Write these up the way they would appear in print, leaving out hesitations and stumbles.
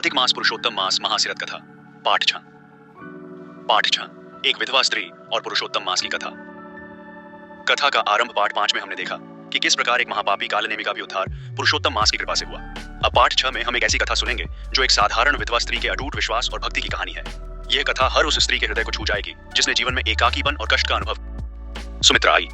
अधिक मास पुरुषोत्तम मास महासिरत कथा पाठ 6। पाठ 6 एक विधवा स्त्री और पुरुषोत्तम मास की कथा। कथा का आरंभ पाठ 5 में हमने देखा कि किस प्रकार एक महापापी कालनेमी का भी उद्धार पुरुषोत्तम मास की कृपा से हुआ। अब पाठ 6 में हम एक ऐसी कथा सुनेंगे जो एक साधारण विधवा स्त्री के अटूट विश्वास और भक्ति की कहानी है। यह कथा हर उस स्त्री के हृदय को छू जाएगी जिसने जीवन में एकाकीपन और कष्ट का अनुभव। सुमित्रा आई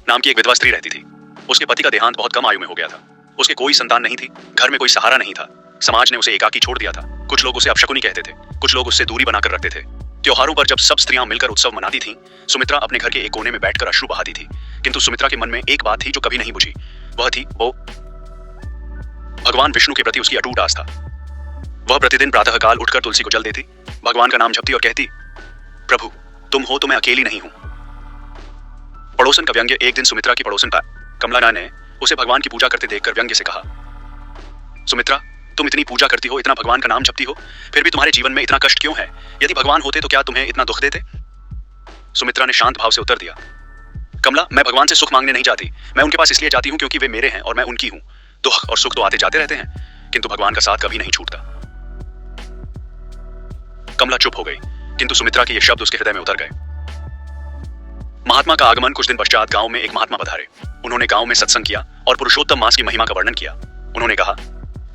नाम की एक विधवा स्त्री रहती थी। उसके पति का देहांत बहुत कम आयु में हो गया था। उसके कोई संतान नहीं थी, घर में कोई सहारा नहीं था। समाज ने उसे एकाकी छोड़ दिया था। कुछ लोग उसे अपशकुनी कहते थे, कुछ लोग उससे दूरी बनाकर रखते थे। त्योहारों पर जब सब स्त्रियां मिलकर उत्सव मनाती थीं, सुमित्रा अपने घर के एक कोने में बैठकर अश्रु बहाती थी। किंतु सुमित्रा के मन में एक बात थी जो कभी नहीं बुझी। वह थी वो भगवान विष्णु के प्रति उसकी अटूट आस्था। वह प्रतिदिन प्रातःकाल उठकर तुलसी को जल देती, भगवान का नाम जपती और कहती, प्रभु तुम हो तो मैं अकेली नहीं हूं। पड़ोसन का व्यंग्य। एक दिन सुमित्रा की पड़ोसन कमला ने उसे भगवान की पूजा करते देखकर व्यंग्य से कहा, सुमित्रा तुम इतनी पूजा करती हो, इतना भगवान का नाम जपती हो, फिर भी तुम्हारे जीवन में इतना कष्ट क्यों है? यदि भगवान होते तो क्या तुम्हें इतना दुख देते? सुमित्रा ने शांत भाव से उत्तर दिया, कमला मैं भगवान से सुख मांगने नहीं जाती। मैं उनके पास इसलिए जाती हूं क्योंकि वे मेरे हैं और मैं उनकी हूं। दुख और सुख तो आते जाते रहते हैं, किंतु भगवान का साथ कभी नहीं छूटता। कमला चुप हो गई, किंतु सुमित्रा के ये शब्द उसके हृदय में उतर गए। महात्मा का आगमन। कुछ दिन पश्चात गांव में एक महात्मा पधारे। उन्होंने गांव में सत्संग किया और पुरुषोत्तम मास की महिमा का वर्णन किया। उन्होंने कहा,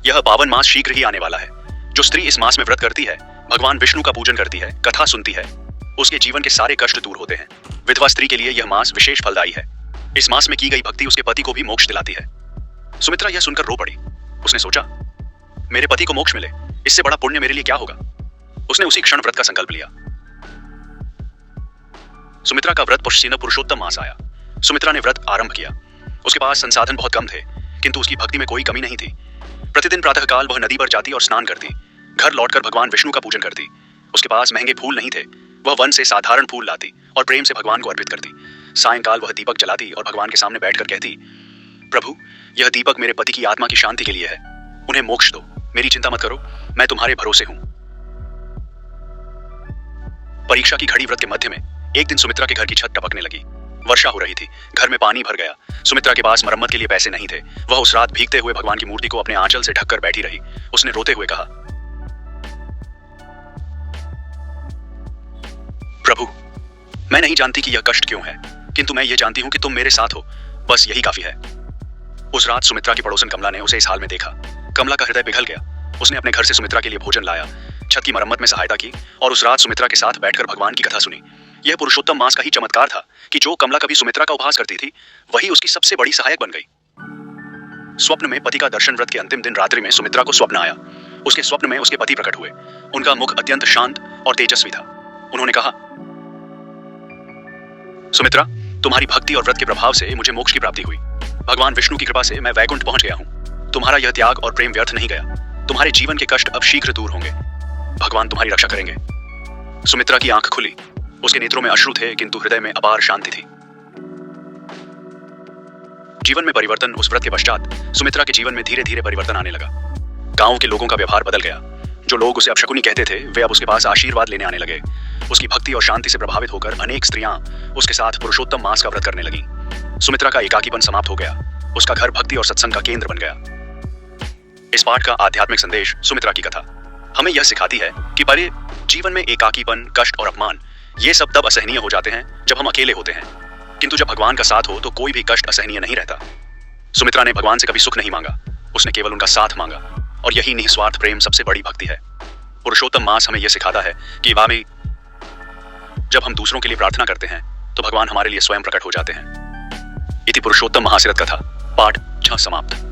यह पावन मास शीघ्र ही आने वाला है। जो स्त्री इस मास में व्रत करती है, भगवान विष्णु का पूजन करती है, कथा सुनती है, उसके जीवन के सारे कष्ट दूर होते हैं। विधवा स्त्री के लिए यह मास विशेष फलदायी है। इस मास में की गई भक्ति उसके पति को भी मोक्ष दिलाती है। सुमित्रा यह सुनकर रो पड़ी। उसने सोचा, मेरे पति को मोक्ष मिले, इससे बड़ा पुण्य मेरे लिए क्या होगा। उसने उसी क्षण व्रत का संकल्प लिया। सुमित्रा का व्रत पुरुषोत्तम मास आया। सुमित्रा ने व्रत आरंभ किया। उसके पास संसाधन बहुत कम थे, किंतु उसकी भक्ति में कोई कमी नहीं थी। प्रतिदिन प्रातःकाल वह नदी पर जाती और स्नान करती। घर लौटकर भगवान विष्णु का पूजन करती। उसके पास महंगे फूल नहीं थे। वह वन से साधारण फूल लाती और प्रेम से भगवान को अर्पित करती। सायंकाल वह दीपक जलाती और भगवान के सामने बैठकर कहती, प्रभु यह दीपक मेरे पति की आत्मा की शांति के लिए है। उन्हें मोक्ष दो। मेरी चिंता मत करो, मैं तुम्हारे भरोसे हूं। परीक्षा की घड़ी व्रत के मध्य में एक दिन सुमित्रा के घर की छत टपकने लगी। वर्षा हो रही थी। घर में पानी भर गया। सुमित्रा के पास मरम्मत के लिए पैसे नहीं थे। वह उस रात भीगते हुए भगवान की मूर्ति को अपने आंचल से ढककर बैठी रही। उसने रोते हुए कहा, प्रभु मैं नहीं जानती कि यह कष्ट क्यों है, किंतु मैं यह जानती हूं कि तुम मेरे साथ हो, बस यही काफी है। उस रात सुमित्रा की पड़ोसन कमला ने उसे इस हाल में देखा। कमला का हृदय पिघल गया। उसने अपने घर से सुमित्रा के लिए भोजन लाया, छत की मरम्मत में सहायता की और उस रात सुमित्रा के साथ बैठकर भगवान की कथा सुनी। यह पुरुषोत्तम मास का ही चमत्कार था कि जो कमला कभी सुमित्रा का उपहास करती थी, वही उसकी सबसे बड़ी सहायक बन गई। स्वप्न में पति का दर्शन। व्रत के अंतिम दिन रात्रि में सुमित्रा को स्वप्न आया। उसके स्वप्न में उसके पति प्रकट हुए। उनका मुख अत्यंत शांत और तेजस्वी था। उन्होंने कहा, सुमित्रा तुम्हारी भक्ति और व्रत के प्रभाव से मुझे मोक्ष की प्राप्ति हुई। भगवान विष्णु की कृपा से मैं वैकुंठ पहुंच गया हूं। तुम्हारा यह त्याग और प्रेम व्यर्थ नहीं गया। तुम्हारे जीवन के कष्ट अब शीघ्र दूर होंगे। भगवान तुम्हारी रक्षा करेंगे। सुमित्रा की आंख खुली। उसके नेत्रों में अश्रु थे, किंतु हृदय में अपार शांति थी। जीवन में परिवर्तन। उस व्रत के पश्चात सुमित्रा के जीवन में धीरे धीरे परिवर्तन आने लगा। गांव के लोगों का व्यवहार बदल गया। जो लोग उसे अपशकुनी कहते थे, वे अब उसके पास आशीर्वाद लेने आने लगे। उसकी भक्ति और शांति से प्रभावित होकर अनेक स्त्रियां उसके साथ पुरुषोत्तम मास का व्रत करने लगी। सुमित्रा का एकाकीपन समाप्त हो गया। उसका घर भक्ति और सत्संग का केंद्र बन गया। इस पाठ का आध्यात्मिक संदेश। सुमित्रा की कथा हमें यह सिखाती है कि परे जीवन में एकाकीपन, कष्ट और अपमान ये सब तब असहनीय हो जाते हैं जब हम अकेले होते हैं, किंतु जब भगवान का साथ हो तो कोई भी कष्ट असहनीय नहीं रहता। सुमित्रा ने भगवान से कभी सुख नहीं मांगा, उसने केवल उनका साथ मांगा, और यही निस्वार्थ प्रेम सबसे बड़ी भक्ति है। पुरुषोत्तम मास हमें यह सिखाता है कि वाकई जब हम दूसरों के लिए प्रार्थना करते हैं तो भगवान हमारे लिए स्वयं प्रकट हो जाते हैं। इति पुरुषोत्तम महासिरत कथा पाठ 6 समाप्त।